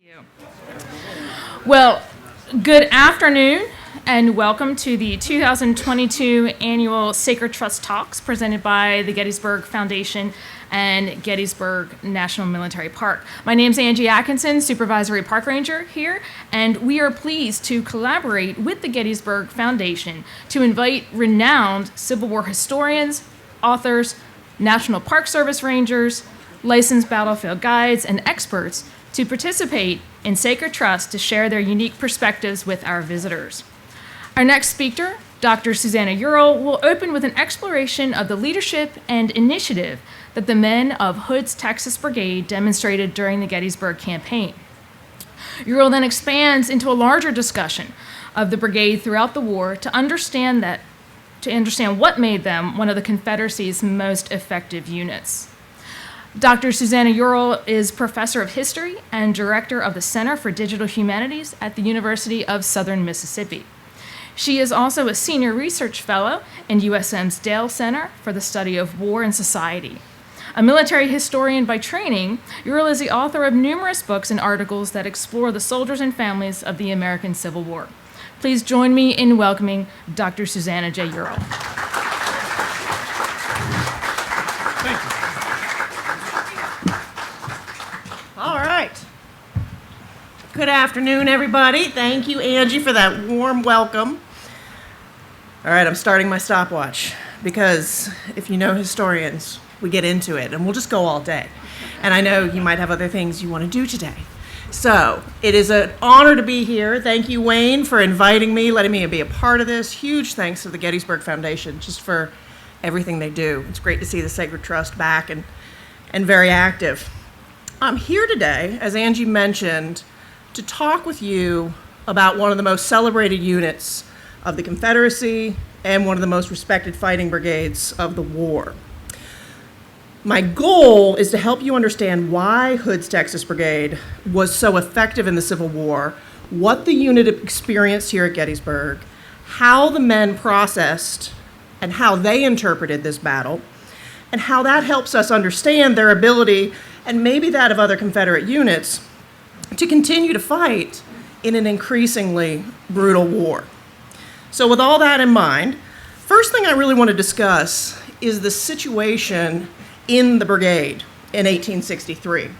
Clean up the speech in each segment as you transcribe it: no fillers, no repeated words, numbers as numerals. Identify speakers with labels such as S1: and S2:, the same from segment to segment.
S1: you. Well, good afternoon and welcome to the 2022 annual Sacred Trust Talks presented by the Gettysburg Foundation and Gettysburg National Military Park. My name's Angie Atkinson, Supervisory Park Ranger here, and we are pleased to collaborate with the Gettysburg Foundation to invite renowned Civil War historians, authors, National Park Service rangers, licensed battlefield guides, and experts to participate in Sacred Trust to share their unique perspectives with our visitors. Our next speaker, Dr. Susannah Ural, will open with an exploration of the leadership and initiative that the men of Hood's Texas Brigade demonstrated during the Gettysburg Campaign. Ural then expands into a larger discussion of the brigade throughout the war to understand what made them one of the Confederacy's most effective units. Dr. Susannah Ural is Professor of History and Director of the Center for Digital Humanities at the University of Southern Mississippi. She is also a Senior Research Fellow in USM's Dale Center for the Study of War and Society. A military historian by training, Ural is the author of numerous books and articles that explore the soldiers and families of the American Civil War. Please join me in welcoming Dr. Susannah J. Ural.
S2: Thank you. All right. Good afternoon, everybody. Thank you, Angie, for that warm welcome. All right, I'm starting my stopwatch because if you know historians, we get into it and we'll just go all day. And I know you might have other things you want to do today. So it is an honor to be here. Thank you, Wayne, for inviting me, letting me be a part of this. Huge thanks to the Gettysburg Foundation just for everything they do. It's great to see the Sacred Trust back and very active. I'm here today, as Angie mentioned, to talk with you about one of the most celebrated units of the Confederacy and one of the most respected fighting brigades of the war. My goal is to help you understand why Hood's Texas Brigade was so effective in the Civil War, what the unit experienced here at Gettysburg, how the men processed and how they interpreted this battle, and how that helps us understand their ability, and maybe that of other Confederate units, to continue to fight in an increasingly brutal war. So with all that in mind, first thing I really want to discuss is the situation in the brigade in 1863.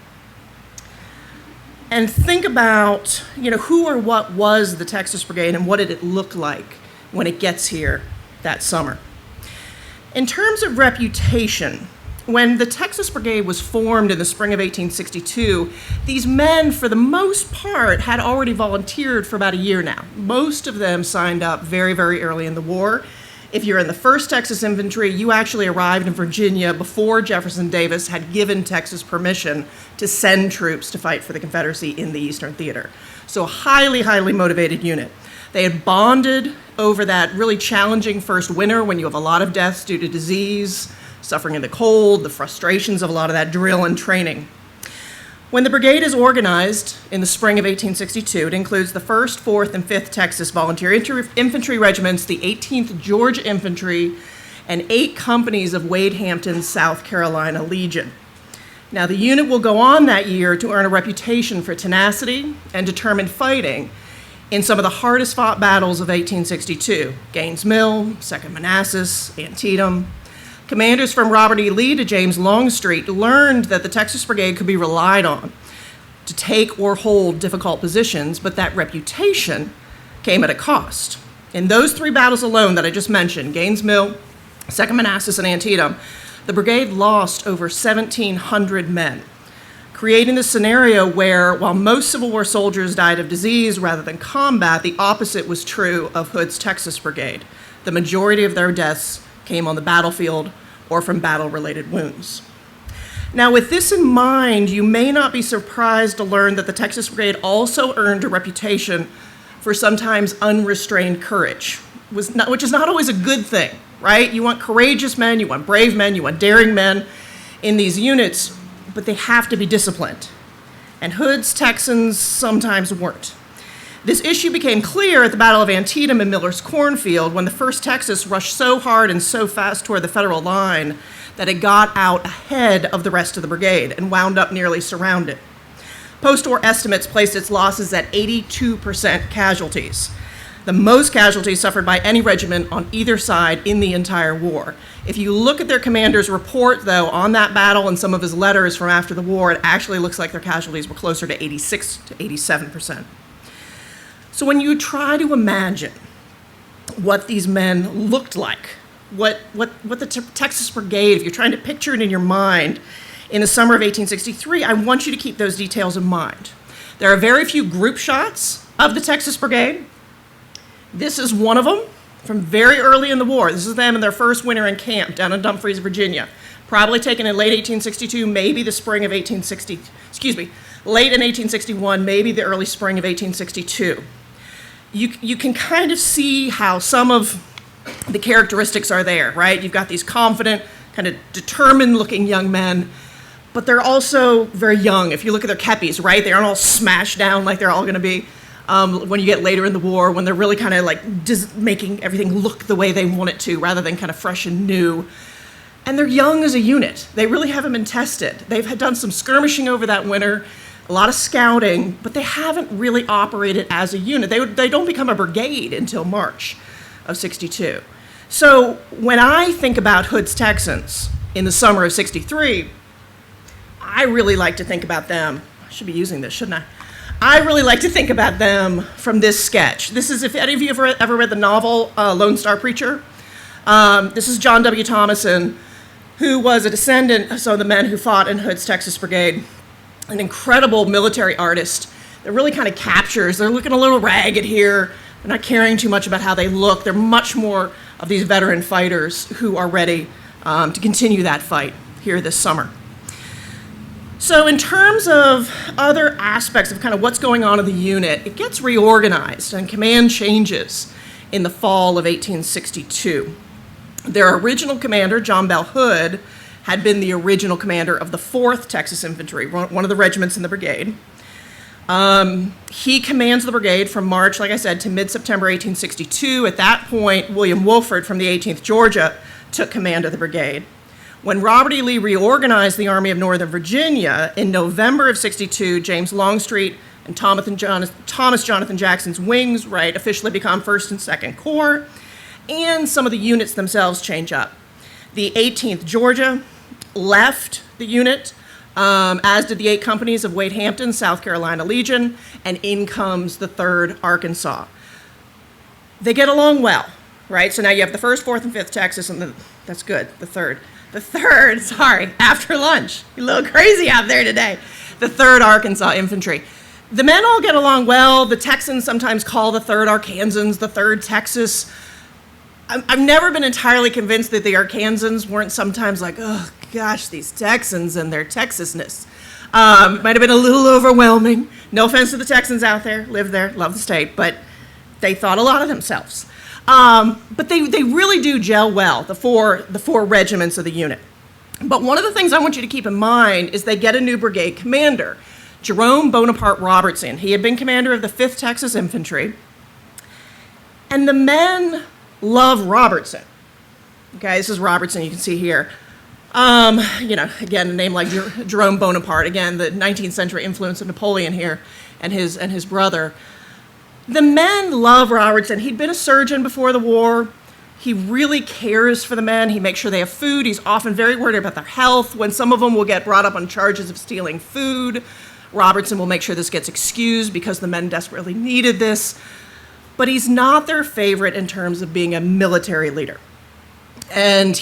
S2: And think about, who or what was the Texas Brigade and what did it look like when it gets here that summer. In terms of reputation, when the Texas Brigade was formed in the spring of 1862, these men, for the most part, had already volunteered for about a year now. Most of them signed up very, very early in the war. If you're in the 1st Texas Infantry, you actually arrived in Virginia before Jefferson Davis had given Texas permission to send troops to fight for the Confederacy in the Eastern Theater. So a highly, highly motivated unit. They had bonded over that really challenging first winter when you have a lot of deaths due to disease, suffering in the cold, the frustrations of a lot of that drill and training. When the brigade is organized in the spring of 1862, it includes the 1st, 4th, and 5th Texas Volunteer Infantry Regiments, the 18th Georgia Infantry, and 8 companies of Wade Hampton's South Carolina Legion. Now, the unit will go on that year to earn a reputation for tenacity and determined fighting in some of the hardest fought battles of 1862, Gaines' Mill, Second Manassas, Antietam. Commanders from Robert E. Lee to James Longstreet learned that the Texas Brigade could be relied on to take or hold difficult positions, but that reputation came at a cost. In those 3 battles alone that I just mentioned, Gaines' Mill, Second Manassas, and Antietam, the brigade lost over 1,700 men, creating a scenario where, while most Civil War soldiers died of disease rather than combat, the opposite was true of Hood's Texas Brigade. The majority of their deaths came on the battlefield or from battle-related wounds. Now, with this in mind, you may not be surprised to learn that the Texas Brigade also earned a reputation for sometimes unrestrained courage, which is not always a good thing, right? You want courageous men, you want brave men, you want daring men in these units, but they have to be disciplined. And Hood's Texans sometimes weren't. This issue became clear at the Battle of Antietam and Miller's Cornfield when the 1st Texas rushed so hard and so fast toward the Federal line that it got out ahead of the rest of the brigade and wound up nearly surrounded. Post-war estimates placed its losses at 82% casualties, the most casualties suffered by any regiment on either side in the entire war. If you look at their commander's report, though, on that battle and some of his letters from after the war, it actually looks like their casualties were closer to 86 to 87%. So when you try to imagine what these men looked like, what the Texas Brigade, if you're trying to picture it in your mind in the summer of 1863, I want you to keep those details in mind. There are very few group shots of the Texas Brigade. This is one of them from very early in the war. This is them in their first winter in camp down in Dumfries, Virginia. Probably taken in late 1862, maybe the spring of 1860, late in 1861, maybe the early spring of 1862. You can kind of see how some of the characteristics are there, right? You've got these confident, kind of determined-looking young men, but they're also very young. If you look at their kepis, right? They aren't all smashed down like they're all going to be when you get later in the war, when they're really kind of like making everything look the way they want it to, rather than kind of fresh and new. And they're young as a unit. They really haven't been tested. They've done some skirmishing over that winter, a lot of scouting, but they haven't really operated as a unit. They don't become a brigade until March of 62. So when I think about Hood's Texans in the summer of 63, I really like to think about them. I should be using this, shouldn't I? I really like to think about them from this sketch. This is, if any of you have ever read the novel Lone Star Preacher, this is John W. Thomason, who was a descendant of some of the men who fought in Hood's Texas Brigade, an incredible military artist that really kind of captures, they're looking a little ragged here, they're not caring too much about how they look, they're much more of these veteran fighters who are ready to continue that fight here this summer. So in terms of other aspects of kind of what's going on in the unit, it gets reorganized and command changes in the fall of 1862. Their original commander, John Bell Hood, had been the original commander of the 4th Texas Infantry, one of the regiments in the brigade. He commands the brigade from March, like I said, to mid-September 1862. At that point, William Wolford from the 18th Georgia took command of the brigade. When Robert E. Lee reorganized the Army of Northern Virginia in November of 62, James Longstreet and Thomas Jonathan Jackson's wings, right, officially become 1st and 2nd Corps, and some of the units themselves change up. The 18th Georgia left the unit, as did the 8 companies of Wade Hampton's South Carolina Legion, and in comes the 3rd Arkansas. They get along well, right? So now you have the 1st, 4th, and 5th Texas, and that's good, the 3rd. The 3rd, sorry, after lunch. You're a little crazy out there today. The 3rd Arkansas Infantry. The men all get along well. The Texans sometimes call the 3rd Arkansans the 3rd Texas. I've never been entirely convinced that the Arkansans weren't sometimes like, oh gosh, these Texans and their Texasness. Might have been a little overwhelming. No offense to the Texans out there, live there, love the state, but they thought a lot of themselves. But they really do gel well, the four regiments of the unit. But one of the things I want you to keep in mind is they get a new brigade commander, Jerome Bonaparte Robertson. He had been commander of the 5th Texas Infantry. And the men love Robertson. Okay, this is Robertson, you can see here. Again, a name like Jerome Bonaparte, again, the 19th century influence of Napoleon here and his brother. The men love Robertson. He'd been a surgeon before the war. He really cares for the men. He makes sure they have food. He's often very worried about their health. When some of them will get brought up on charges of stealing food, Robertson will make sure this gets excused because the men desperately needed this. But he's not their favorite in terms of being a military leader. And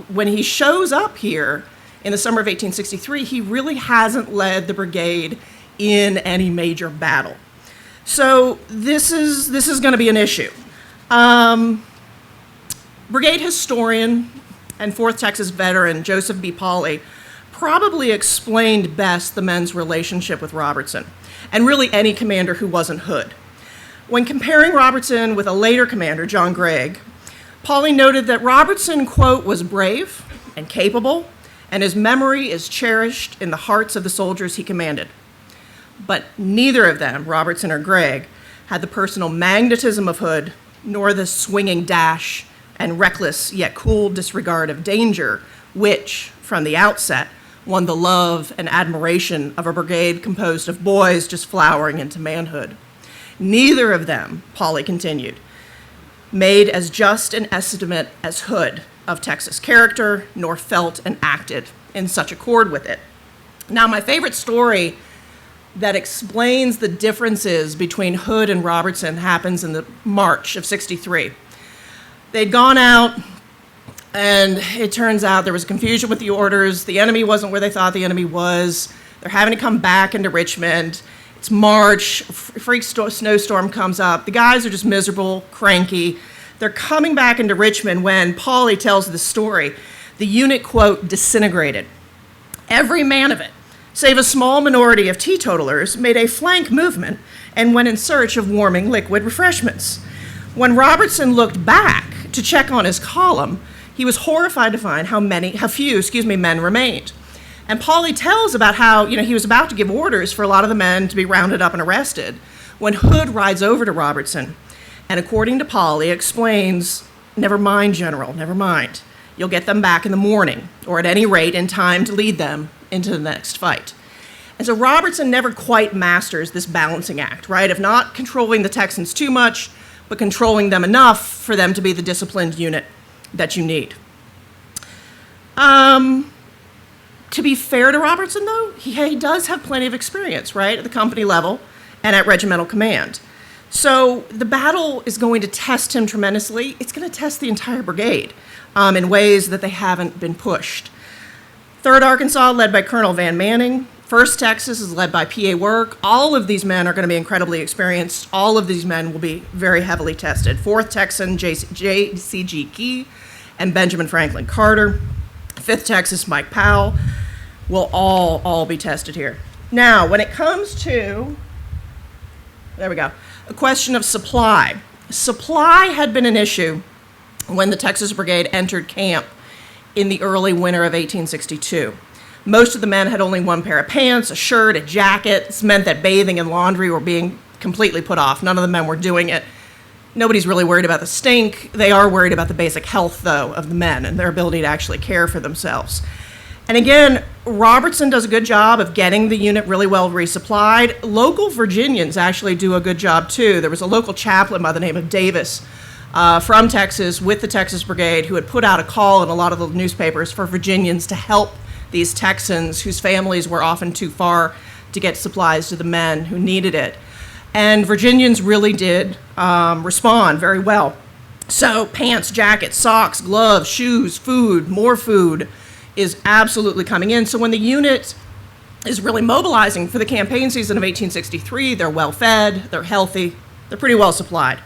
S2: when he shows up here in the summer of 1863, he really hasn't led the brigade in any major battle. So this is going to be an issue. Brigade historian and 4th Texas veteran Joseph B. Pauley probably explained best the men's relationship with Robertson, and really any commander who wasn't Hood. When comparing Robertson with a later commander, John Gregg, Pauley noted that Robertson, quote, was brave and capable, and his memory is cherished in the hearts of the soldiers he commanded. But neither of them, Robertson or Gregg, had the personal magnetism of Hood, nor the swinging dash and reckless yet cool disregard of danger, which, from the outset, won the love and admiration of a brigade composed of boys just flowering into manhood. Neither of them, Pauley continued, made as just an estimate as Hood of Texas character, nor felt and acted in such accord with it. Now, my favorite story that explains the differences between Hood and Robertson happens in the March of '63. They'd gone out, and it turns out there was confusion with the orders. The enemy wasn't where they thought the enemy was. They're having to come back into Richmond. It's March, snowstorm comes up. The guys are just miserable, cranky. They're coming back into Richmond when Pauley tells the story. The unit, quote, disintegrated. Every man of it, save a small minority of teetotalers, made a flank movement and went in search of warming liquid refreshments. When Robertson looked back to check on his column, he was horrified to find how few men remained. And Pauley tells about how, he was about to give orders for a lot of the men to be rounded up and arrested when Hood rides over to Robertson and, according to Pauley, explains, "Never mind, General, never mind. You'll get them back in the morning, or at any rate in time to lead them into the next fight." And so Robertson never quite masters this balancing act, right, of not controlling the Texans too much, but controlling them enough for them to be the disciplined unit that you need. To be fair to Robertson, though, he does have plenty of experience, right, at the company level and at regimental command. So the battle is going to test him tremendously. It's going to test the entire brigade in ways that they haven't been pushed. 3rd Arkansas, led by Colonel Van Manning. 1st Texas is led by P.A. Work. All of these men are going to be incredibly experienced. All of these men will be very heavily tested. 4th Texan, J.C.G. Key and Benjamin Franklin Carter. 5th Texas, Mike Powell, will all be tested here. Now, when it comes to, a question of supply. Supply had been an issue when the Texas Brigade entered camp in the early winter of 1862. Most of the men had only one pair of pants, a shirt, a jacket. This meant that bathing and laundry were being completely put off. None of the men were doing it. Nobody's really worried about the stink. They are worried about the basic health, though, of the men and their ability to actually care for themselves. And again, Robertson does a good job of getting the unit really well resupplied. Local Virginians actually do a good job, too. There was a local chaplain by the name of Davis from Texas with the Texas Brigade who had put out a call in a lot of the newspapers for Virginians to help these Texans whose families were often too far to get supplies to the men who needed it. And Virginians really did respond very well. So pants, jackets, socks, gloves, shoes, food, more food is absolutely coming in. So when the unit is really mobilizing for the campaign season of 1863, they're well fed, they're healthy, they're pretty well supplied.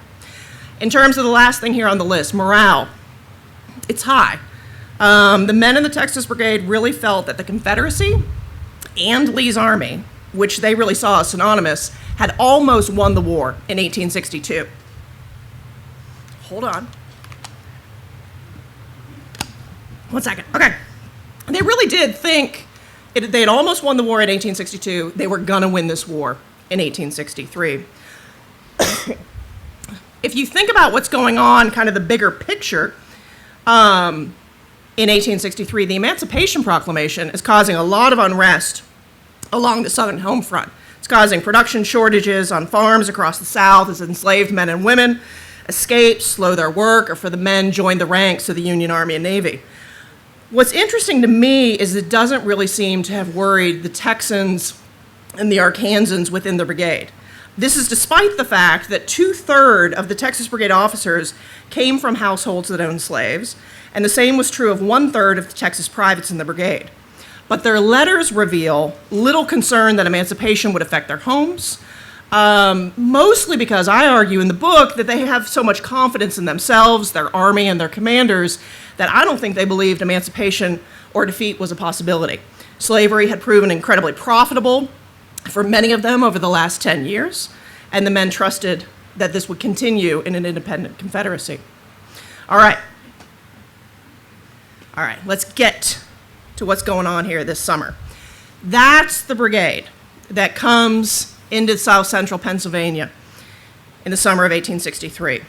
S2: In terms of the last thing here on the list, morale, it's high. The men in the Texas Brigade really felt that the Confederacy and Lee's Army, which they really saw as synonymous, had almost won the war in 1862. Hold on. One second. Okay. They really did think they had almost won the war in 1862. They were going to win this war in 1863. If you think about what's going on, kind of the bigger picture, in 1863, the Emancipation Proclamation is causing a lot of unrest along the southern home front. It's causing production shortages on farms across the South as enslaved men and women escape, slow their work, or for the men join the ranks of the Union Army and Navy. What's interesting to me is it doesn't really seem to have worried the Texans and the Arkansans within the brigade. This is despite the fact that 2/3 of the Texas Brigade officers came from households that owned slaves, and the same was true of 1/3 of the Texas privates in the brigade. But their letters reveal little concern that emancipation would affect their homes, mostly because I argue in the book that they have so much confidence in themselves, their army, and their commanders that I don't think they believed emancipation or defeat was a possibility. Slavery had proven incredibly profitable for many of them over the last 10 years, and the men trusted that this would continue in an independent Confederacy. All right, let's get to what's going on here this summer. That's the brigade that comes into South Central Pennsylvania in the summer of 1863.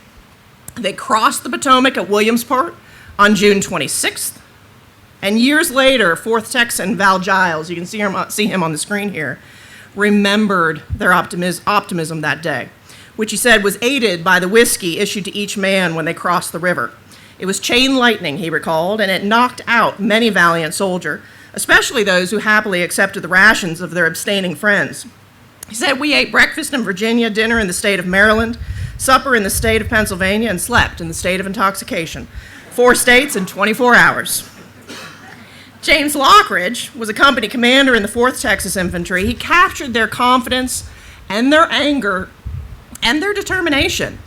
S2: They crossed the Potomac at Williamsport on June 26th, And years later, 4th Texan Val Giles, you can see him on the screen here, remembered their optimism that day, which he said was aided by the whiskey issued to each man when they crossed the river. It was chain lightning, he recalled, and it knocked out many valiant soldier, especially those who happily accepted the rations of their abstaining friends. He said, "We ate breakfast in Virginia, dinner in the state of Maryland, supper in the state of Pennsylvania, and slept in the state of intoxication. 4 states in 24 hours." James Lockridge was a company commander in the 4th Texas Infantry. He captured their confidence and their anger and their determination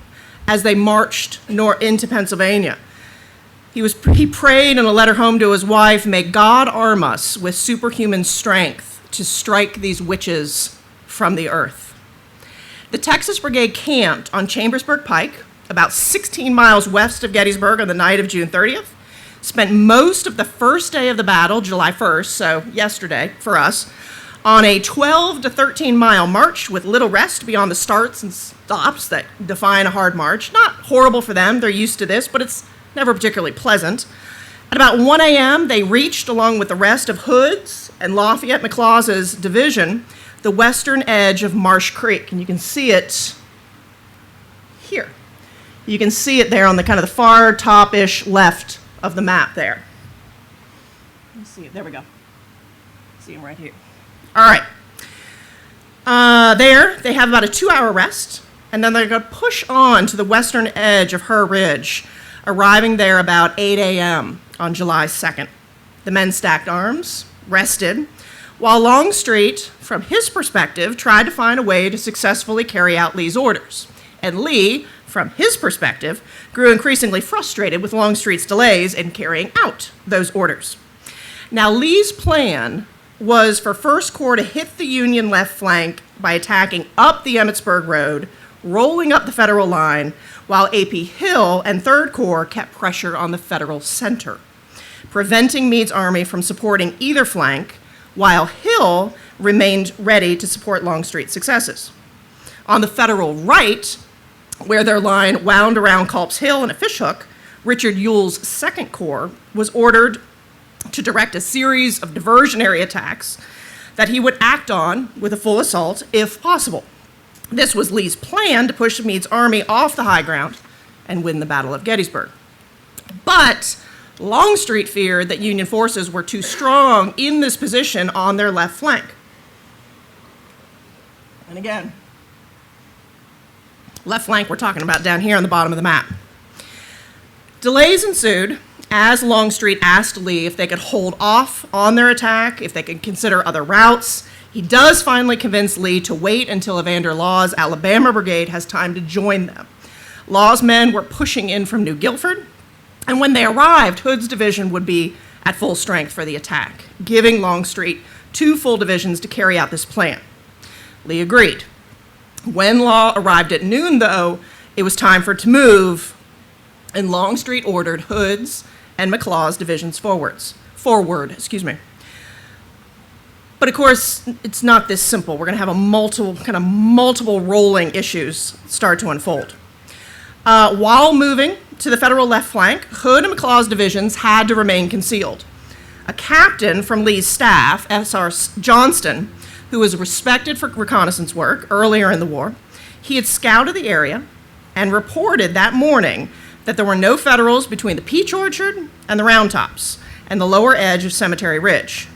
S2: as they marched into Pennsylvania. He prayed in a letter home to his wife, "May God arm us with superhuman strength to strike these witches from the earth." The Texas Brigade camped on Chambersburg Pike, about 16 miles west of Gettysburg on the night of June 30th, spent most of the first day of the battle, July 1st, so yesterday for us, on a 12 to 13 mile march with little rest beyond the starts and stops that define a hard march. Not horrible for them, they're used to this, but it's never particularly pleasant. At about 1 a.m., they reached, along with the rest of Hood's and Lafayette McLaws's division, the western edge of Marsh Creek, and you can see it here. You can see it there on the kind of the far top-ish left of the map there. Let's see it. There we go. See him right here. All right. There, they have about a 2-hour rest, and then they're going to push on to the western edge of Her Ridge, arriving there about 8 a.m. on July 2nd. The men stacked arms, rested, while Longstreet, from his perspective, tried to find a way to successfully carry out Lee's orders. And Lee, from his perspective, grew increasingly frustrated with Longstreet's delays in carrying out those orders. Now, Lee's plan was for 1st Corps to hit the Union left flank by attacking up the Emmitsburg Road, rolling up the Federal line, while A.P. Hill and 3rd Corps kept pressure on the Federal center, preventing Meade's army from supporting either flank, while Hill remained ready to support Longstreet's successes. On the Federal right, where their line wound around Culp's Hill and a fishhook, Richard Ewell's 2nd Corps was ordered to direct a series of diversionary attacks that he would act on with a full assault if possible. This was Lee's plan to push Meade's army off the high ground and win the Battle of Gettysburg. But Longstreet feared that Union forces were too strong in this position on their left flank. And again, left flank we're talking about down here on the bottom of the map. Delays ensued as Longstreet asked Lee if they could hold off on their attack, if they could consider other routes. He does finally convince Lee to wait until Evander Law's Alabama Brigade has time to join them. Law's men were pushing in from New Guilford, and when they arrived, Hood's division would be at full strength for the attack, giving Longstreet 2 full divisions to carry out this plan. Lee agreed. When Law arrived at noon, though, it was time for it to move, and Longstreet ordered Hood's and McLaw's divisions forward. But of course, it's not this simple. We're going to have multiple rolling issues start to unfold. While moving to the Federal left flank, Hood and McLaw's divisions had to remain concealed. A captain from Lee's staff, S.R. Johnston, who was respected for reconnaissance work earlier in the war, he had scouted the area and reported that morning that there were no Federals between the Peach Orchard and the Roundtops and the lower edge of Cemetery Ridge.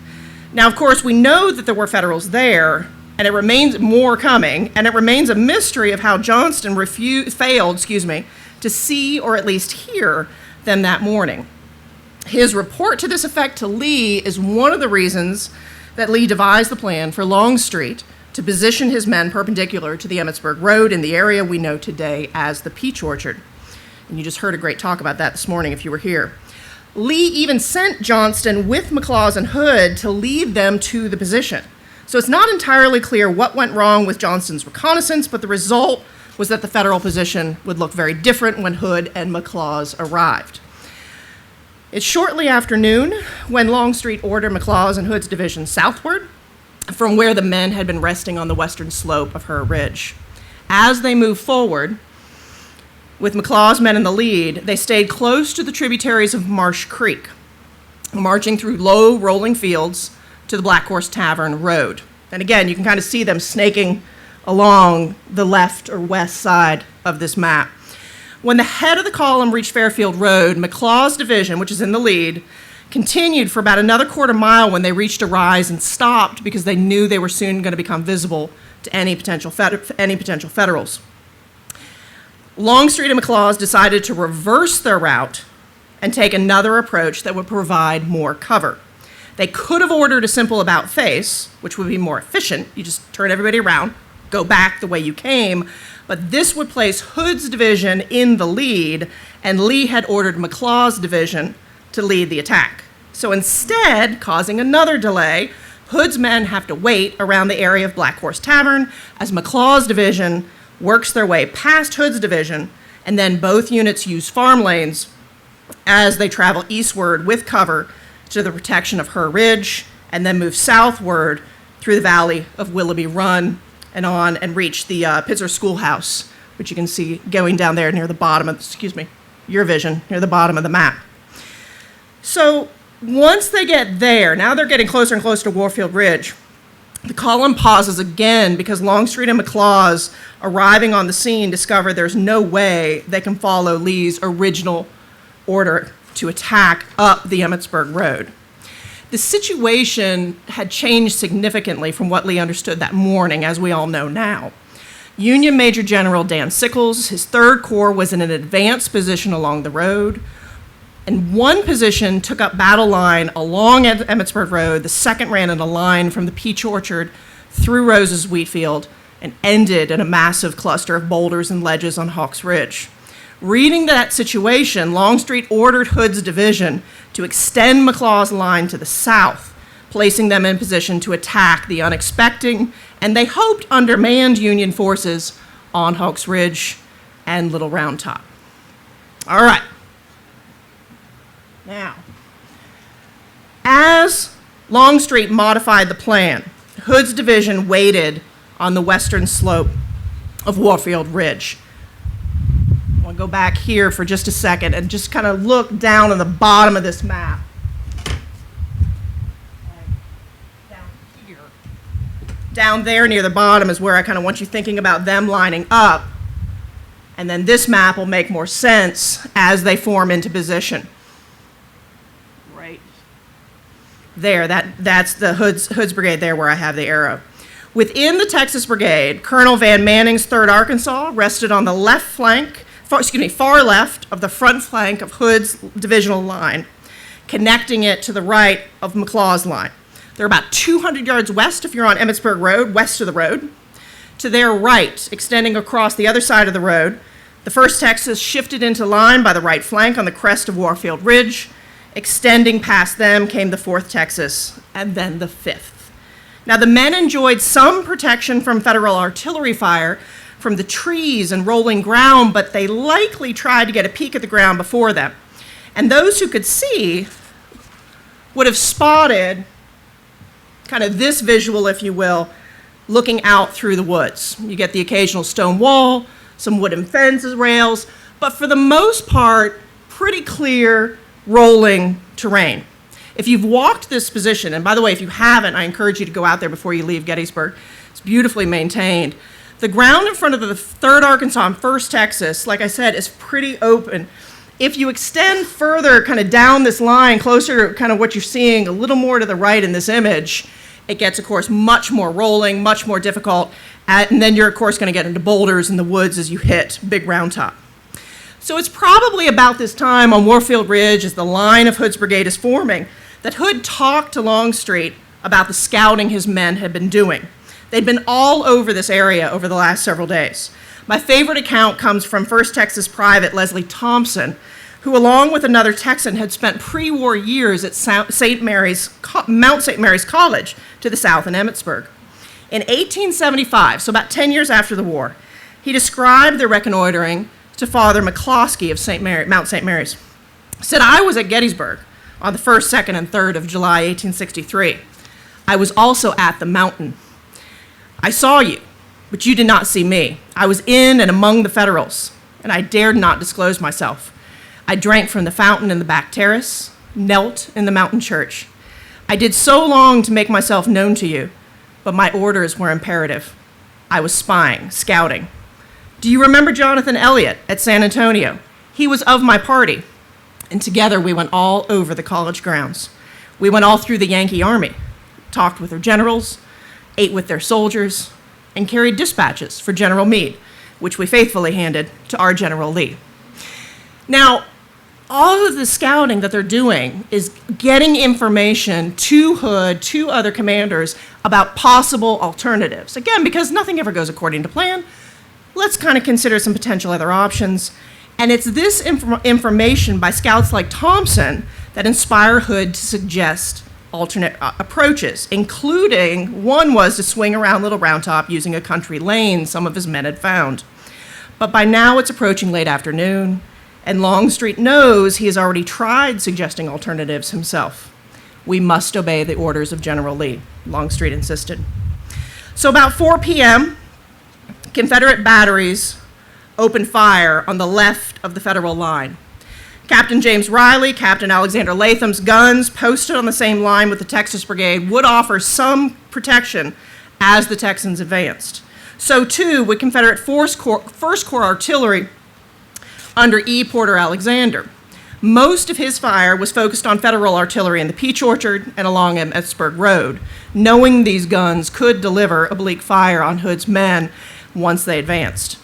S2: Now, of course, we know that there were Federals there, and it remains more coming, and it remains a mystery of how Johnston failed to see or at least hear them that morning. His report to this effect to Lee is one of the reasons that Lee devised the plan for Longstreet to position his men perpendicular to the Emmitsburg Road in the area we know today as the Peach Orchard. And you just heard a great talk about that this morning if you were here. Lee even sent Johnston with McLaws and Hood to lead them to the position. So it's not entirely clear what went wrong with Johnston's reconnaissance, but the result was that the Federal position would look very different when Hood and McLaws arrived. It's shortly after noon when Longstreet ordered McLaws and Hood's division southward from where the men had been resting on the western slope of Her Ridge. As they moved forward, with McLaw's men in the lead, they stayed close to the tributaries of Marsh Creek. marching through low rolling fields to the Black Horse Tavern Road. And again, you can kind of see them snaking along the left or west side of this map. When the head of the column reached Fairfield Road, McLaws' division, which is in the lead, continued for about another quarter mile when they reached a rise and stopped because they knew they were soon going to become visible to any potential Federals. Longstreet and McLaws decided to reverse their route and take another approach that would provide more cover. They could have ordered a simple about face, which would be more efficient. You just turn everybody around, go back the way you came, but this would place Hood's division in the lead, and Lee had ordered McLaws' division to lead the attack. So instead, causing another delay, Hood's men have to wait around the area of Black Horse Tavern as McLaws' division works their way past Hood's division, and then both units use farm lanes as they travel eastward with cover to the protection of Her Ridge, and then move southward through the valley of Willoughby Run and on and reach the Pitzer Schoolhouse, which you can see going down there near the bottom of, your vision, near the bottom of the map. So once they get there, now they're getting closer and closer to Warfield Ridge, the column pauses again because Longstreet and McLaws, arriving on the scene, discover there's no way they can follow Lee's original order to attack up the Emmitsburg Road. The situation had changed significantly from what Lee understood that morning, as we all know now. Union Major General Dan Sickles, his 3rd Corps was in an advanced position along the road, and one position took up battle line along Emmitsburg Road, the second ran in a line from the Peach Orchard through Rose's wheat field and ended in a massive cluster of boulders and ledges on Hawks Ridge. Reading that situation, Longstreet ordered Hood's division to extend McLaws' line to the south, placing them in position to attack the unexpected and they hoped undermanned Union forces on Hawks Ridge and Little Round Top. All right. Now, as Longstreet modified the plan, Hood's division waited on the western slope of Warfield Ridge. I'll go back here for just a second and just kind of look down on the bottom of this map. Down here. Down there near the bottom is where I kind of want you thinking about them lining up. And then this map will make more sense as they form into position. Right there, that's the Hood's Brigade there where I have the arrow. Within the Texas Brigade, Colonel Van Manning's 3rd Arkansas rested on the left flank, far left of the front flank of Hood's divisional line, connecting it to the right of McLaws' line. They're about 200 yards west if you're on Emmitsburg Road, west of the road. To their right, extending across the other side of the road, the 1st Texas shifted into line by the right flank on the crest of Warfield Ridge. Extending past them came the 4th Texas, and then the 5th. Now, the men enjoyed some protection from Federal artillery fire from the trees and rolling ground, but they likely tried to get a peek at the ground before them. And those who could see would have spotted kind of this visual, if you will, looking out through the woods. You get the occasional stone wall, some wooden fences, rails, but for the most part, pretty clear rolling terrain. If you've walked this position, and by the way, if you haven't, I encourage you to go out there before you leave Gettysburg. It's beautifully maintained. The ground in front of the 3rd Arkansas and 1st Texas, like I said, is pretty open. If you extend further kind of down this line, closer to kind of what you're seeing a little more to the right in this image, it gets, of course, much more rolling, much more difficult, and then you're, of course, going to get into boulders in the woods as you hit Big Round Top. So it's probably about this time on Warfield Ridge, as the line of Hood's brigade is forming, that Hood talked to Longstreet about the scouting his men had been doing. They'd been all over this area over the last several days. My favorite account comes from 1st Texas Private Leslie Thompson, who, along with another Texan, had spent pre-war years at Mount St. Mary's College to the south in Emmitsburg. In 1875, so about 10 years after the war, he described their reconnoitering to Father McCloskey of Mount St. Mary's. He said, "I was at Gettysburg on the 1st, 2nd, and 3rd of July, 1863. I was also at the mountain. I saw you, but you did not see me. I was in and among the Federals, and I dared not disclose myself. I drank from the fountain in the back terrace. knelt in the mountain church. I did so long to make myself known to you, but my orders were imperative. I was spying, scouting. Do you remember Jonathan Elliott at San Antonio? He was of my party, and together we went all over the college grounds. We went all through the Yankee Army, talked with their generals, ate with their soldiers, and carried dispatches for General Meade, which we faithfully handed to our General Lee. Now, all of the scouting that they're doing is getting information to Hood, to other commanders, about possible alternatives. Again, because nothing ever goes according to plan, let's kind of consider some potential other options. And it's this information by scouts like Thompson that inspire Hood to suggest alternate approaches, including one was to swing around Little Roundtop using a country lane some of his men had found. But by now it's approaching late afternoon, and Longstreet knows he has already tried suggesting alternatives himself. We must obey the orders of General Lee, Longstreet insisted. So about 4 p.m., Confederate batteries opened fire on the left of the Federal line. Captain James Riley, Captain Alexander Latham's guns, posted on the same line with the Texas Brigade, would offer some protection as the Texans advanced. So too would Confederate First Corps artillery under E. Porter Alexander. Most of his fire was focused on Federal artillery in the Peach Orchard and along Emancipation Road, knowing these guns could deliver oblique fire on Hood's men once they advanced.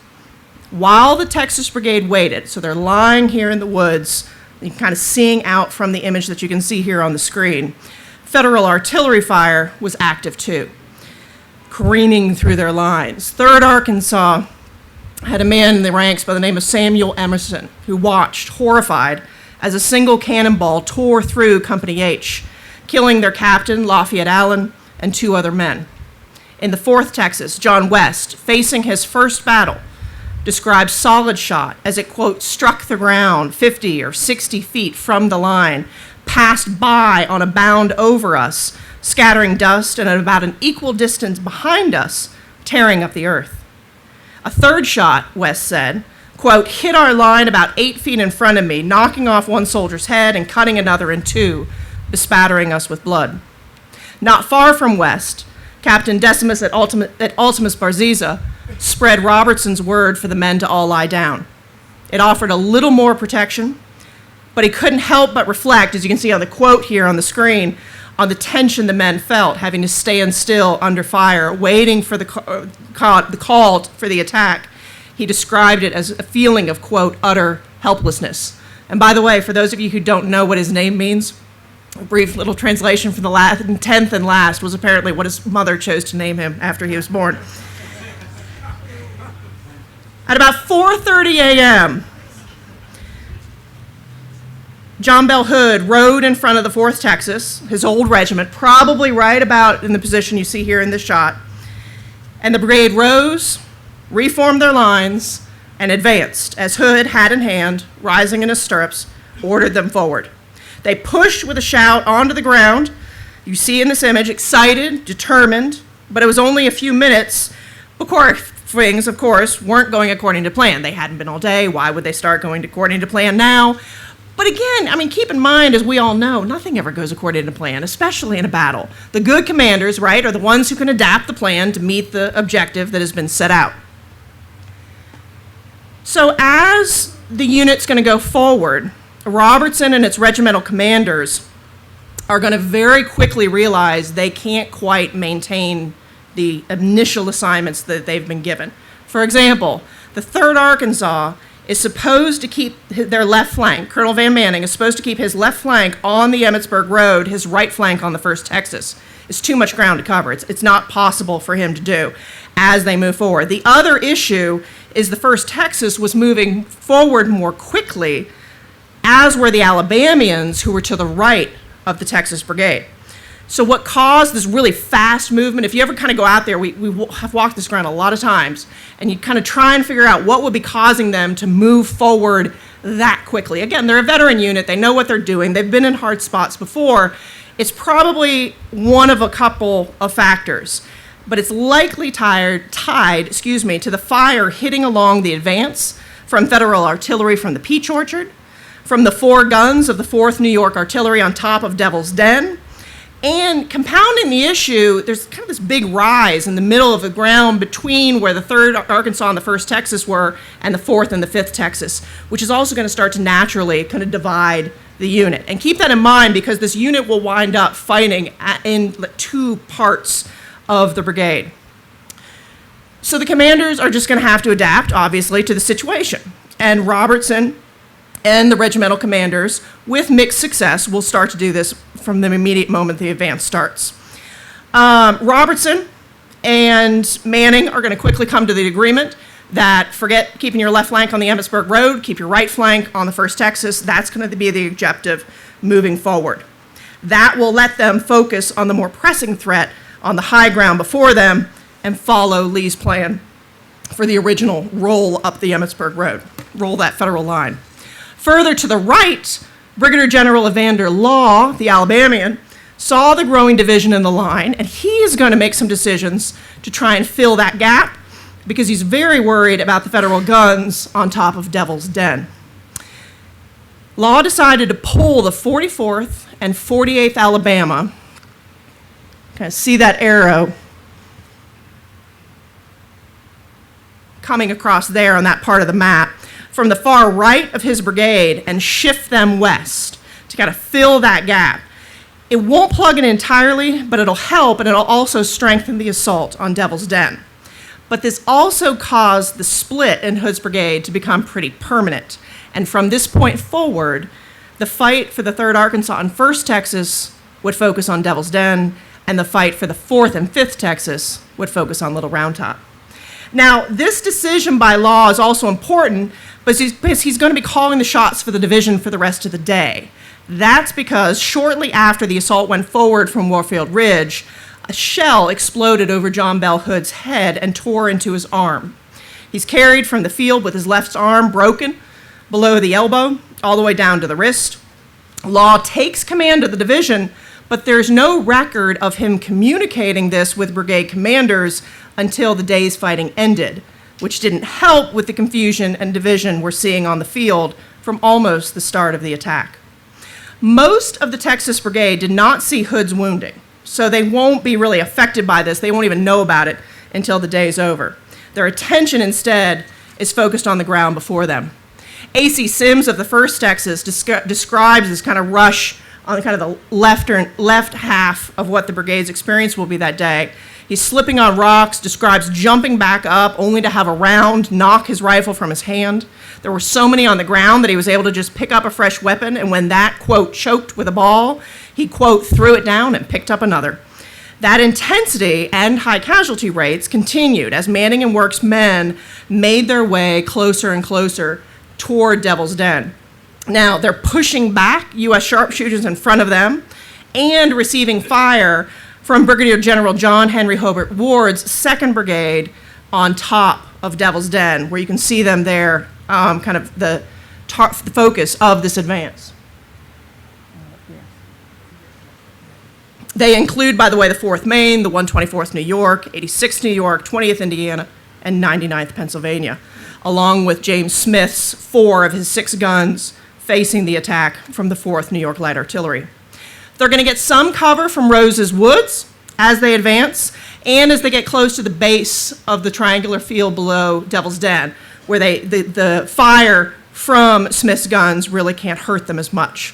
S2: While the Texas Brigade waited, so they're lying here in the woods, you can kind of seeing out from the image that you can see here on the screen, Federal artillery fire was active too, careening through their lines. 3rd Arkansas had a man in the ranks by the name of Samuel Emerson, who watched, horrified, as a single cannonball tore through Company H, killing their captain, Lafayette Allen, and 2 other men. In the 4th Texas, John West, facing his first battle, described solid shot as it, quote, struck the ground 50 or 60 feet from the line, passed by on a bound over us, scattering dust, and at about an equal distance behind us, tearing up the earth. A 3rd shot, West said, quote, hit our line about 8 feet in front of me, knocking off one soldier's head and cutting another in 2, bespattering us with blood. Not far from West, Captain Decimus at Ultimus Barziza spread Robertson's word for the men to all lie down. It offered a little more protection, but he couldn't help but reflect, as you can see on the quote here on the screen, on the tension the men felt, having to stand still under fire, waiting for the call for the attack. He described it as a feeling of, quote, utter helplessness. And by the way, for those of you who don't know what his name means, a brief little translation from the 10th and last was apparently what his mother chose to name him after he was born. At about 4:30 a.m., John Bell Hood rode in front of the 4th Texas, his old regiment, probably right about in the position you see here in this shot, and the brigade rose, reformed their lines, and advanced as Hood, hat in hand, rising in his stirrups, ordered them forward. They pushed with a shout onto the ground. You see in this image, excited, determined, but it was only a few minutes before things, of course, weren't going according to plan. They hadn't been all day. Why would they start going according to plan now? But again, I mean, keep in mind, as we all know, nothing ever goes according to plan, especially in a battle. The good commanders, right, are the ones who can adapt the plan to meet the objective that has been set out. So as the unit's going to go forward, Robertson and its regimental commanders are going to very quickly realize they can't quite maintain the initial assignments that they've been given. For example, the 3rd Arkansas is supposed to keep their left flank. Colonel Van Manning is supposed to keep his left flank on the Emmitsburg Road, his right flank on the 1st Texas. It's too much ground to cover. It's not possible for him to do as they move forward. The other issue is the 1st Texas was moving forward more quickly, as were the Alabamians, who were to the right of the Texas Brigade. So what caused this really fast movement, if you ever kind of go out there, we have walked this ground a lot of times, and you kind of try and figure out what would be causing them to move forward that quickly. Again, they're a veteran unit. They know what they're doing. They've been in hard spots before. It's probably one of a couple of factors, but it's likely tied to the fire hitting along the advance from Federal artillery from the Peach Orchard, from the 4 guns of the 4th New York Artillery on top of Devil's Den. And compounding the issue, there's kind of this big rise in the middle of the ground between where the 3rd Arkansas and the 1st Texas were and the 4th and the 5th Texas, which is also going to start to naturally kind of divide the unit. And keep that in mind because this unit will wind up fighting in 2 parts of the brigade. So the commanders are just going to have to adapt, obviously, to the situation. And Robertson and the regimental commanders, with mixed success, will start to do this from the immediate moment the advance starts. Robertson and Manning are going to quickly come to the agreement that forget keeping your left flank on the Emmitsburg Road, keep your right flank on the 1st Texas. That's going to be the objective moving forward. That will let them focus on the more pressing threat on the high ground before them and follow Lee's plan for the original roll up the Emmitsburg Road, roll that federal line. Further to the right, Brigadier General Evander Law, the Alabamian, saw the growing division in the line, and he is going to make some decisions to try and fill that gap because he's very worried about the federal guns on top of Devil's Den. Law decided to pull the 44th and 48th Alabama. Kind of see that arrow coming across there on that part of the map from the far right of his brigade and shift them west to kind of fill that gap. It won't plug it entirely, but it'll help, and it'll also strengthen the assault on Devil's Den. But this also caused the split in Hood's brigade to become pretty permanent. And from this point forward, the fight for the 3rd Arkansas and 1st Texas would focus on Devil's Den, and the fight for the 4th and 5th Texas would focus on Little Round Top. Now, this decision by Law is also important because he's going to be calling the shots for the division for the rest of the day. That's because shortly after the assault went forward from Warfield Ridge, a shell exploded over John Bell Hood's head and tore into his arm. He's carried from the field with his left arm broken below the elbow, all the way down to the wrist. Law takes command of the division, but there's no record of him communicating this with brigade commanders until the day's fighting ended, which didn't help with the confusion and division we're seeing on the field from almost the start of the attack. Most of the Texas Brigade did not see Hood's wounding, so they won't be really affected by this. They won't even know about it until the day's over. Their attention instead is focused on the ground before them. A.C. Sims of the 1st Texas describes this kind of rush on kind of the left half of what the brigade's experience will be that day. He's slipping on rocks, describes jumping back up only to have a round knock his rifle from his hand. There were so many on the ground that he was able to just pick up a fresh weapon, and when that, quote, choked with a ball, he, quote, threw it down and picked up another. That intensity and high casualty rates continued as Manning and Work's men made their way closer and closer toward Devil's Den. Now, they're pushing back U.S. sharpshooters in front of them and receiving fire from Brigadier General John Henry Hobart Ward's 2nd Brigade on top of Devil's Den, where you can see them there, kind of the focus of this advance. They include, by the way, the 4th Maine, the 124th New York, 86th New York, 20th Indiana, and 99th Pennsylvania, along with James Smith's 4 of his 6 guns facing the attack from the 4th New York Light Artillery. They're going to get some cover from Rose's Woods as they advance and as they get close to the base of the triangular field below Devil's Den, where the fire from Smith's guns really can't hurt them as much.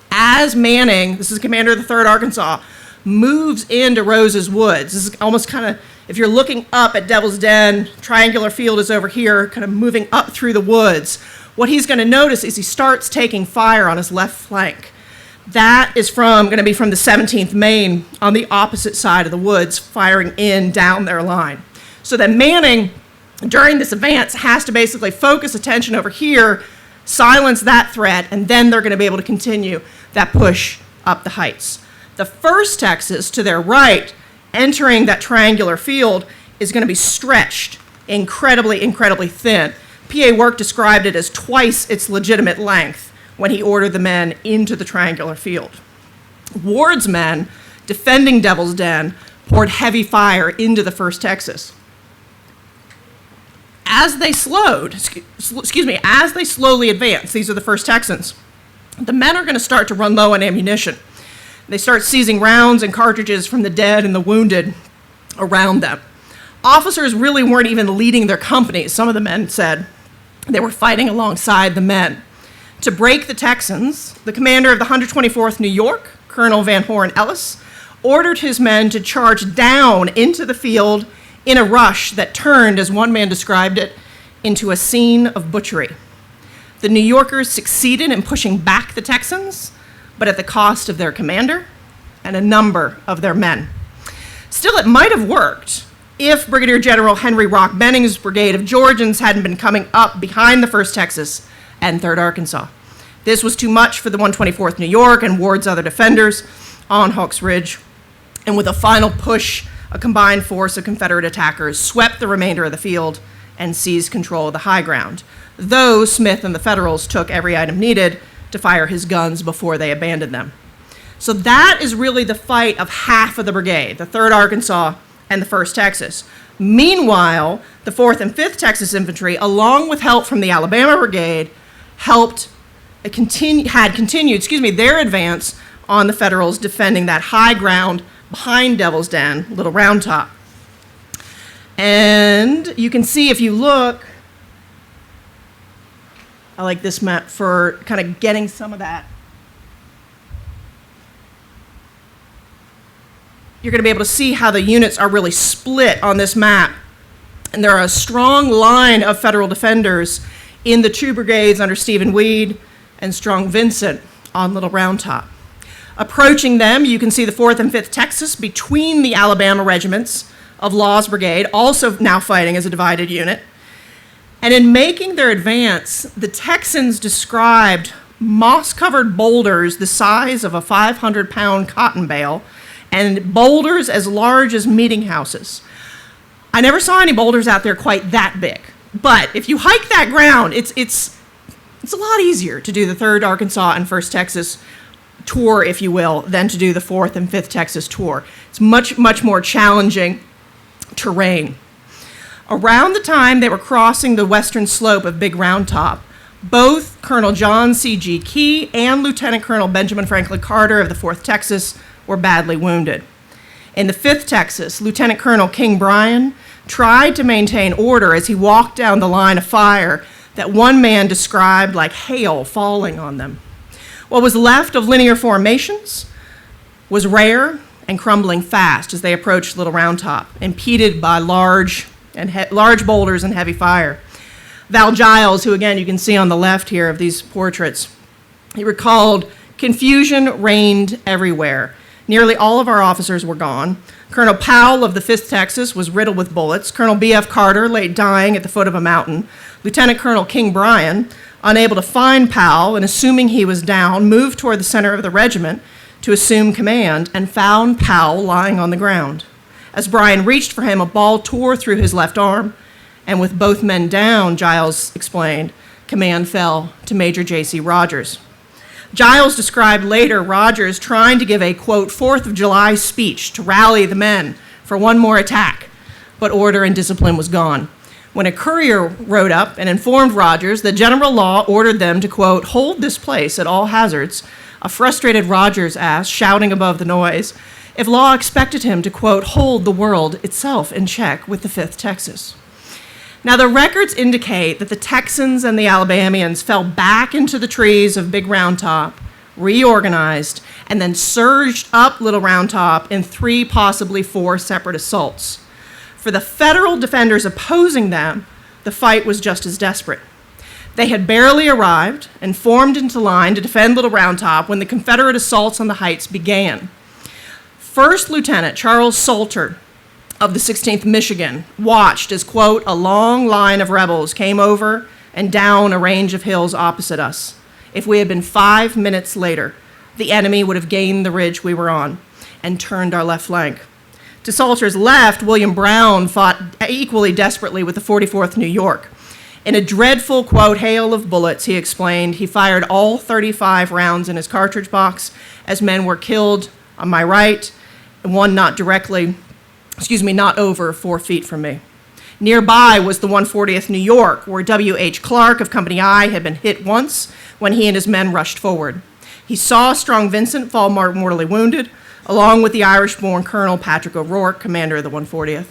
S2: As Manning, this is commander of the 3rd Arkansas, moves into Rose's Woods, this is almost kind of, if you're looking up at Devil's Den, triangular field is over here, kind of moving up through the woods. What he's going to notice is he starts taking fire on his left flank. That is going to be from the 17th Maine on the opposite side of the woods, firing in down their line. So then Manning, during this advance, has to basically focus attention over here, silence that threat, and then they're going to be able to continue that push up the heights. The 1st Texas, to their right, entering that triangular field, is going to be stretched incredibly, incredibly thin. P.A. Work described it as twice its legitimate length when he ordered the men into the triangular field. Ward's men, defending Devil's Den, poured heavy fire into the 1st Texas. as they slowly advanced, these are the 1st Texans, the men are going to start to run low on ammunition. They start seizing rounds and cartridges from the dead and the wounded around them. Officers really weren't even leading their companies. Some of the men said they were fighting alongside the men. To break the Texans, the commander of the 124th New York, Colonel Van Horn Ellis, ordered his men to charge down into the field in a rush that turned, as one man described it, into a scene of butchery. The New Yorkers succeeded in pushing back the Texans, but at the cost of their commander and a number of their men. Still, it might have worked if Brigadier General Henry Rock Benning's brigade of Georgians hadn't been coming up behind the 1st Texas and 3rd Arkansas. This was too much for the 124th New York and Ward's other defenders on Hawks Ridge, and with a final push, a combined force of Confederate attackers swept the remainder of the field and seized control of the high ground, though Smith and the Federals took every item needed to fire his guns before they abandoned them. So that is really the fight of half of the brigade, the 3rd Arkansas and the 1st Texas. Meanwhile, the 4th and 5th Texas Infantry, along with help from the Alabama Brigade, had continued their advance on the Federals, defending that high ground behind Devil's Den, Little Round Top. And you can see, if you look, I like this map for kind of getting some of that. You're going to be able to see how the units are really split on this map. And there are a strong line of Federal defenders in the 2 brigades under Stephen Weed and Strong Vincent on Little Round Top. Approaching them, you can see the 4th and 5th Texas between the Alabama regiments of Law's brigade, also now fighting as a divided unit. And in making their advance, the Texans described moss-covered boulders the size of a 500-pound cotton bale and boulders as large as meeting houses. I never saw any boulders out there quite that big. But if you hike that ground, it's a lot easier to do the 3rd Arkansas and 1st Texas tour, if you will, than to do the 4th and 5th Texas tour. It's much, much more challenging terrain. Around the time they were crossing the western slope of Big Round Top, both Colonel John C.G. Key and Lieutenant Colonel Benjamin Franklin Carter of the 4th Texas were badly wounded. In the 5th Texas, Lieutenant Colonel King Bryan tried to maintain order as he walked down the line of fire that one man described like hail falling on them. What was left of linear formations was rare and crumbling fast as they approached Little Round Top, impeded by large boulders and heavy fire. Val Giles, who again you can see on the left here of these portraits, he recalled, "Confusion reigned everywhere. Nearly all of our officers were gone. Colonel Powell of the 5th Texas was riddled with bullets. Colonel B.F. Carter lay dying at the foot of a mountain. Lieutenant Colonel King Bryan, unable to find Powell and assuming he was down, moved toward the center of the regiment to assume command and found Powell lying on the ground. As Bryan reached for him, a ball tore through his left arm, and with both men down," Giles explained, "command fell to Major J.C. Rogers." Giles described later Rogers trying to give a, quote, 4th of July speech to rally the men for one more attack, but order and discipline was gone. When a courier rode up and informed Rogers that General Law ordered them to, quote, "hold this place at all hazards," a frustrated Rogers asked, shouting above the noise, if Law expected him to, quote, "hold the world itself in check with the 5th Texas." Now, the records indicate that the Texans and the Alabamians fell back into the trees of Big Round Top, reorganized, and then surged up Little Round Top in 3, possibly 4 separate assaults. For the Federal defenders opposing them, the fight was just as desperate. They had barely arrived and formed into line to defend Little Round Top when the Confederate assaults on the heights began. First Lieutenant Charles Salter of the 16th Michigan watched as, quote, "a long line of rebels came over and down a range of hills opposite us. If we had been 5 minutes later, the enemy would have gained the ridge we were on and turned our left flank." To Salter's left, William Brown fought equally desperately with the 44th New York. In a dreadful, quote, "hail of bullets," he explained, he fired all 35 rounds in his cartridge box as men were killed on my right, and one not over 4 feet from me. Nearby was the 140th New York, where W.H. Clark of Company I had been hit once when he and his men rushed forward. He saw Strong Vincent fall mortally wounded, along with the Irish-born Colonel Patrick O'Rourke, commander of the 140th,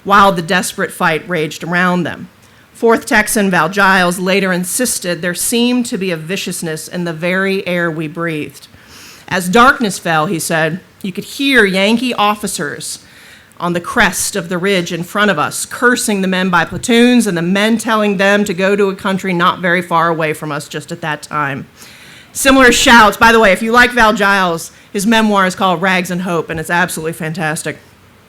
S2: while the desperate fight raged around them. 4th Texan Val Giles later insisted there seemed to be a viciousness in the very air we breathed. As darkness fell, he said, you could hear Yankee officers on the crest of the ridge in front of us, cursing the men by platoons and the men telling them to go to a country not very far away from us just at that time. Similar shouts, by the way, if you like Val Giles, his memoir is called Rags and Hope, and it's absolutely fantastic.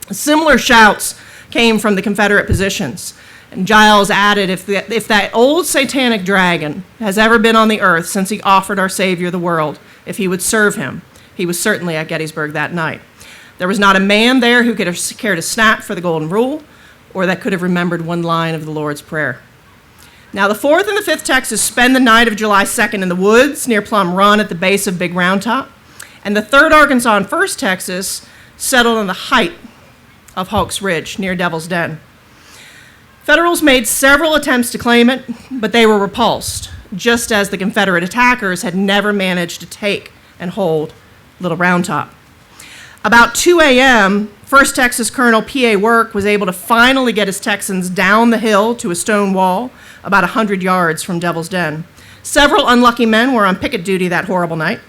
S2: Similar shouts came from the Confederate positions. And Giles added, if that old satanic dragon has ever been on the earth since he offered our Savior the world, if he would serve him, he was certainly at Gettysburg that night. There was not a man there who could have cared a snap for the Golden Rule, or that could have remembered one line of the Lord's Prayer. Now, the 4th and the 5th Texas spend the night of July 2nd in the woods near Plum Run at the base of Big Roundtop, and the 3rd Arkansas and 1st Texas settled on the height of Hawk's Ridge near Devil's Den. Federals made several attempts to claim it, but they were repulsed, just as the Confederate attackers had never managed to take and hold Little Round Top. About 2 a.m., 1st Texas Colonel P.A. Work was able to finally get his Texans down the hill to a stone wall about 100 yards from Devil's Den. Several unlucky men were on picket duty that horrible night,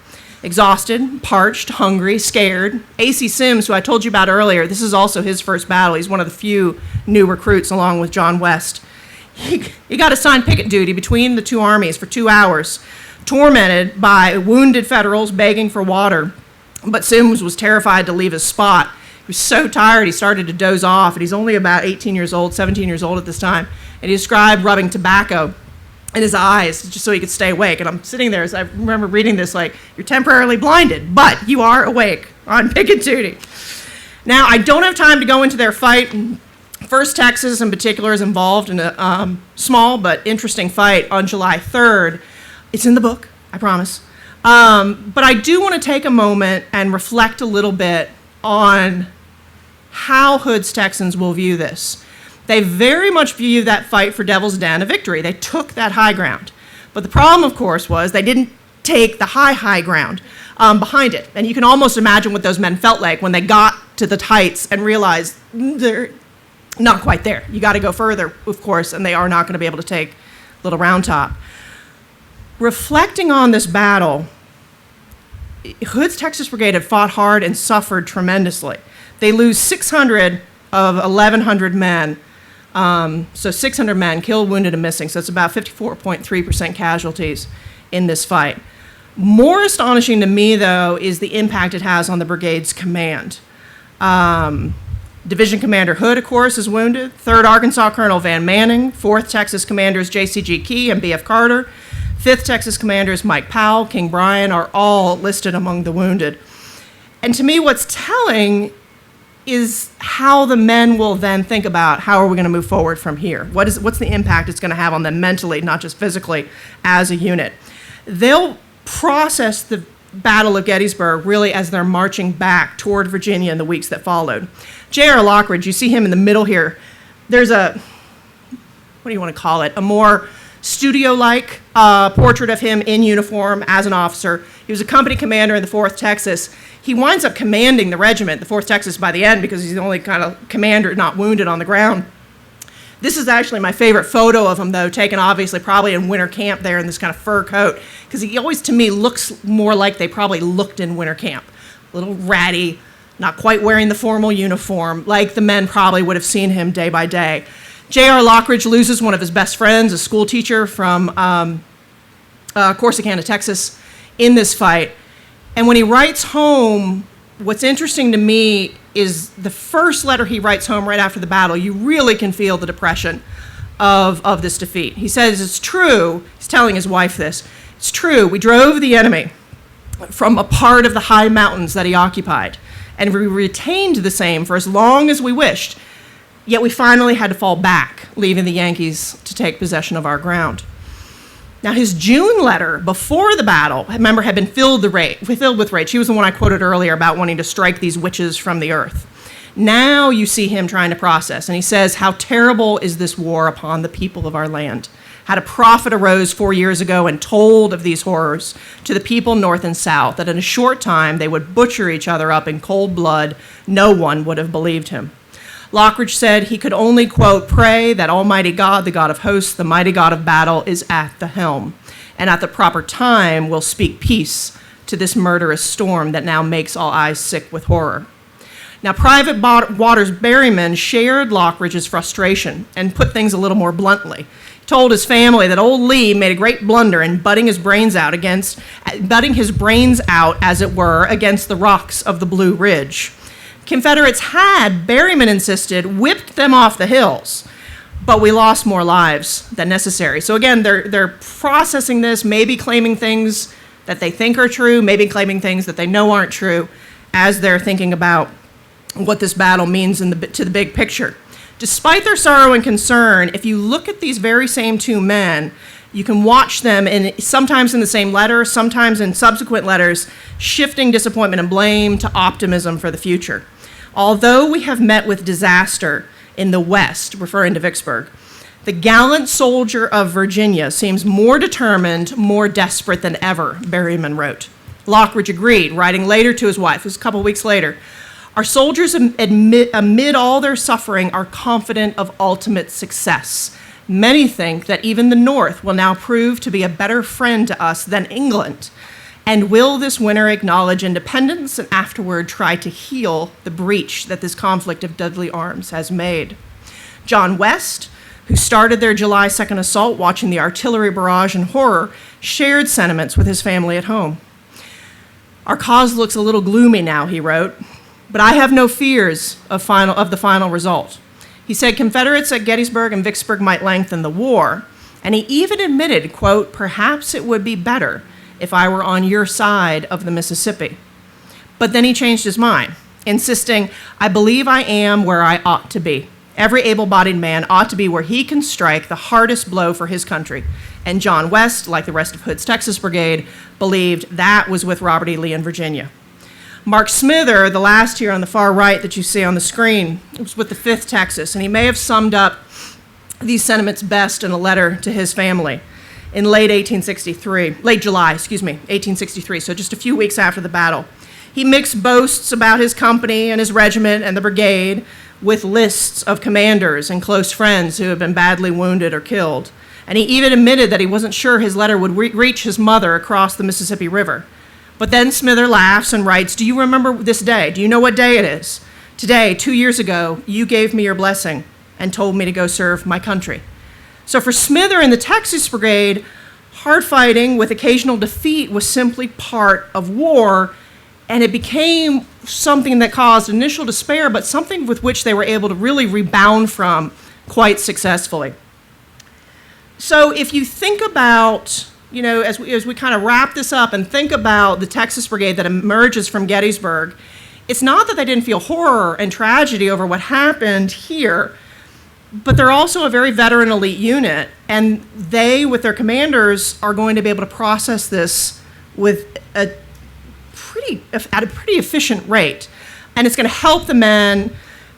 S2: exhausted, parched, hungry, scared. A.C. Sims, who I told you about earlier, this is also his first battle. He's one of the few new recruits along with John West. He got assigned picket duty between the two armies for 2 hours, tormented by wounded Federals begging for water. But Sims was terrified to leave his spot. He was so tired he started to doze off, and he's only about 18 years old, 17 years old at this time. And he described rubbing tobacco in his eyes just so he could stay awake. And I'm sitting there as I remember reading this like, you're temporarily blinded, but you are awake on picket duty. Now, I don't have time to go into their fight. 1st Texas in particular is involved in a small but interesting fight on July 3rd. It's in the book, I promise. But I do want to take a moment and reflect a little bit on how Hood's Texans will view this. They very much view that fight for Devil's Den a victory. They took that high ground. But the problem, of course, was they didn't take the high ground behind it. And you can almost imagine what those men felt like when they got to the heights and realized they're not quite there. You got to go further, of course, and they are not going to be able to take Little Round Top. Reflecting on this battle, Hood's Texas Brigade had fought hard and suffered tremendously. They lose 600 of 1,100 men, so 600 men killed, wounded, and missing, so it's about 54.3% casualties in this fight. More astonishing to me, though, is the impact it has on the brigade's command. Division Commander Hood, of course, is wounded. 3rd Arkansas Colonel Van Manning, 4th Texas Commanders J.C.G. Key and B.F. Carter, 5th Texas Commanders Mike Powell, King Brian are all listed among the wounded. And to me, what's telling is how the men will then think about how are we going to move forward from here? What's the impact it's going to have on them mentally, not just physically, as a unit? They'll process the Battle of Gettysburg really as they're marching back toward Virginia in the weeks that followed. J.R. Lockridge, you see him in the middle here. There's a, what do you want to call it, a more studio-like portrait of him in uniform as an officer. He was a company commander in the 4th Texas. He winds up commanding the regiment, the 4th Texas, by the end because he's the only kind of commander not wounded on the ground. This is actually my favorite photo of him, though, taken obviously probably in winter camp there in this kind of fur coat, because he always, to me, looks more like they probably looked in winter camp. A little ratty, not quite wearing the formal uniform, like the men probably would have seen him day by day. J.R. Lockridge loses one of his best friends, a school teacher from Corsicana, Texas, in this fight. And when he writes home, what's interesting to me is the first letter he writes home right after the battle, you really can feel the depression of this defeat. He says, it's true, he's telling his wife this, it's true, we drove the enemy from a part of the high mountains that he occupied, and we retained the same for as long as we wished, yet we finally had to fall back, leaving the Yankees to take possession of our ground. Now, his June letter before the battle, remember, had been filled with rage. He was the one I quoted earlier about wanting to strike these witches from the earth. Now you see him trying to process, and he says, "How terrible is this war upon the people of our land? Had a prophet arose 4 years ago and told of these horrors to the people north and south, that in a short time they would butcher each other up in cold blood, no one would have believed him." Lockridge said he could only, quote, "pray that Almighty God, the God of hosts, the mighty God of battle, is at the helm, and at the proper time will speak peace to this murderous storm that now makes all eyes sick with horror." Now, Private Waters Berryman shared Lockridge's frustration and put things a little more bluntly. He told his family that old Lee made a great blunder in butting his brains out, as it were, against the rocks of the Blue Ridge. Confederates had, Berryman insisted, whipped them off the hills, but we lost more lives than necessary. So again, they're processing this, maybe claiming things that they think are true, maybe claiming things that they know aren't true, as they're thinking about what this battle means to the big picture. Despite their sorrow and concern, if you look at these very same two men, you can watch them sometimes in the same letter, sometimes in subsequent letters, shifting disappointment and blame to optimism for the future. Although we have met with disaster in the West, referring to Vicksburg, the gallant soldier of Virginia seems more determined, more desperate than ever, Berryman wrote. Lockridge agreed, writing later to his wife, it was a couple weeks later, "Our soldiers amid all their suffering are confident of ultimate success. Many think that even the North will now prove to be a better friend to us than England, and will this winter acknowledge independence and afterward try to heal the breach that this conflict of deadly arms has made." John West, who started their July 2nd assault watching the artillery barrage in horror, shared sentiments with his family at home. "Our cause looks a little gloomy now," he wrote, "but I have no fears of the final result." He said Confederates at Gettysburg and Vicksburg might lengthen the war, and he even admitted, quote, "perhaps it would be better if I were on your side of the Mississippi." But then he changed his mind, insisting, "I believe I am where I ought to be. Every able-bodied man ought to be where he can strike the hardest blow for his country." And John West, like the rest of Hood's Texas Brigade, believed that was with Robert E. Lee in Virginia. Mark Smither, the last here on the far right that you see on the screen, was with the 5th Texas, and he may have summed up these sentiments best in a letter to his family in late July, 1863, so just a few weeks after the battle. He mixed boasts about his company and his regiment and the brigade with lists of commanders and close friends who had been badly wounded or killed. And he even admitted that he wasn't sure his letter would reach his mother across the Mississippi River. But then Smither laughs and writes, "Do you remember this day? Do you know what day it is? Today, 2 years ago, you gave me your blessing and told me to go serve my country." So for Smither and the Texas Brigade, hard fighting with occasional defeat was simply part of war, and it became something that caused initial despair, but something with which they were able to really rebound from quite successfully. So if you think about, as we kind of wrap this up and think about the Texas Brigade that emerges from Gettysburg, it's not that they didn't feel horror and tragedy over what happened here, but they're also a very veteran elite unit, and they, with their commanders, are going to be able to process this at a pretty efficient rate. And it's going to help the men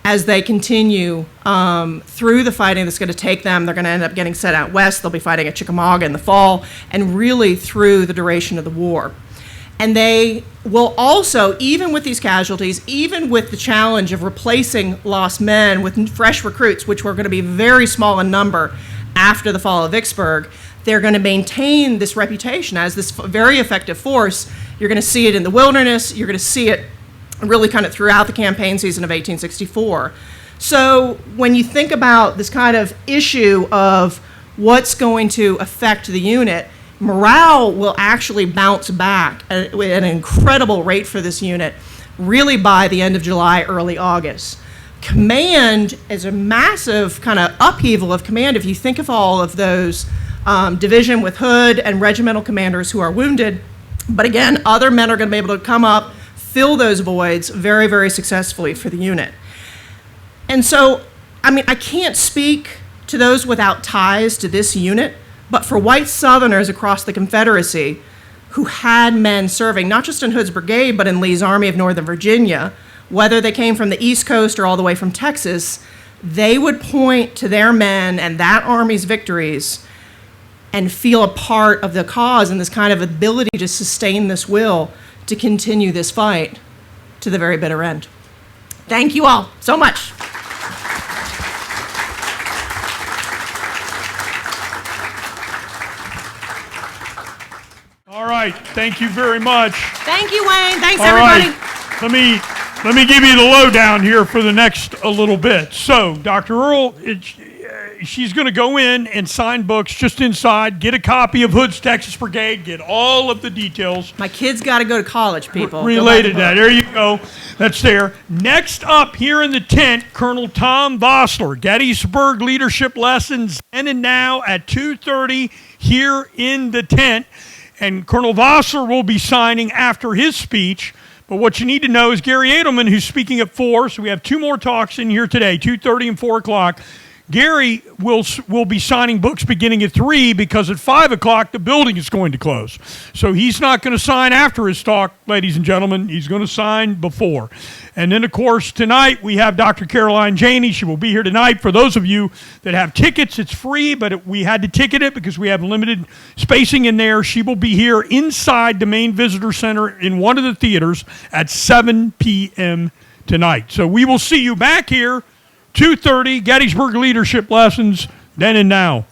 S2: as they continue through the fighting that's going to take them. They're going to end up getting sent out west. They'll be fighting at Chickamauga in the fall, and really through the duration of the war. And they will also, even with these casualties, even with the challenge of replacing lost men with fresh recruits, which were going to be very small in number after the fall of Vicksburg, they're going to maintain this reputation as this very effective force. You're going to see it in the wilderness. You're going to see it really kind of throughout the campaign season of 1864. So when you think about this kind of issue of what's going to affect the unit, morale will actually bounce back at an incredible rate for this unit, really by the end of July, early August. Command is a massive kind of upheaval of command. If you think of all of those division with Hood and regimental commanders who are wounded, but again, other men are going to be able to come up, fill those voids very, very successfully for the unit. And so, I can't speak to those without ties to this unit, but for white Southerners across the Confederacy who had men serving, not just in Hood's brigade, but in Lee's Army of Northern Virginia, whether they came from the East Coast or all the way from Texas, they would point to their men and that Army's victories and feel a part of the cause and this kind of ability to sustain this will to continue this fight to the very bitter end. Thank you all so much.
S3: All right, thank you very much.
S2: Thank you, Wayne. Thanks,
S3: All
S2: everybody.
S3: right, let me give you the lowdown here for the next a little bit. So, Dr. Ural, she's going to go in and sign books just inside, get a copy of Hood's Texas Brigade, get all of the details.
S2: My kids got to go to college, people.
S3: Related to that. There you go. That's there. Next up here in the tent, Colonel Tom Vossler, Gettysburg Leadership Lessons Then and Now at 2:30 here in the tent. And Colonel Vossler will be signing after his speech. But what you need to know is Gary Edelman, who's speaking at 4, so we have 2 more talks in here today, 2:30 and 4 o'clock. Gary will be signing books beginning at 3 because at 5 o'clock the building is going to close. So he's not going to sign after his talk, ladies and gentlemen. He's going to sign before. And then, of course, tonight we have Dr. Caroline Janey. She will be here tonight. For those of you that have tickets, it's free, but we had to ticket it because we have limited spacing in there. She will be here inside the main visitor center in one of the theaters at 7 p.m. tonight. So we will see you back here 2:30, Gettysburg Leadership Lessons, Then and Now.